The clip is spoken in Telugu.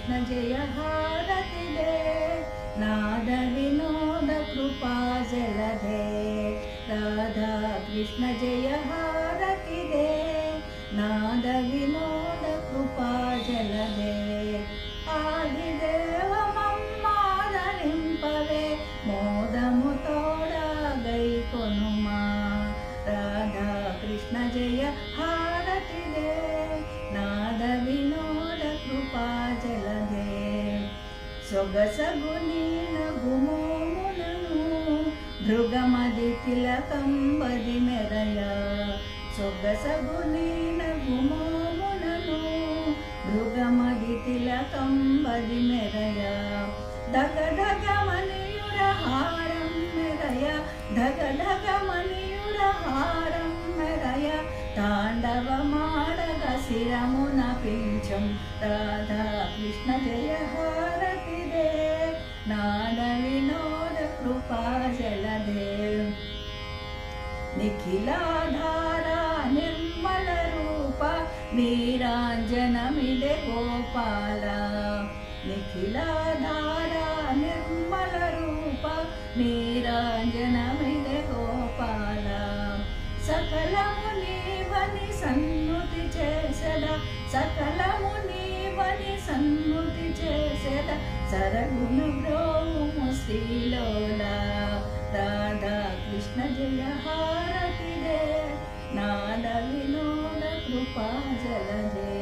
कृष्ण जय हारति दे नाद विनोद कृपा जलधे राधा कृष्ण जय हारति दे नाद विनोद कृपा जलधे आदिदेव मम्मादरिंपवे मोदमु तोडा गैकोनुमा राधा कृष्ण जय हारति दे नाद विनोद कृपा जलधे सొగసగు గుమోములను భృగమది తిలకంబది మెరయ సొగసగు గుమోములను భృగమది తిలకంబది మెరయ దగదగ మణియుర హారం మెరయ దగదగ మణియుర హారం మెరయ తాండవమాడగ శిరమున పించం రాధా కృష్ణ జయ హారతి దే నాద వినోద కృపా జలధే నిఖిలాధార నిర్మల రూప నీరాంజనమిదే గోపాల నిఖిలాధార నిర్మల రూప నీరాంజనమిదే గోపాల సకలము నీవని సన్నుతి చేసెద సకలము నీవని సన్నుతి చేసెద సరగుణ బ్రోము శ్రీలోలా రాధా కృష్ణ జయ హారతి దే నాద వినోద కృపా జలధే।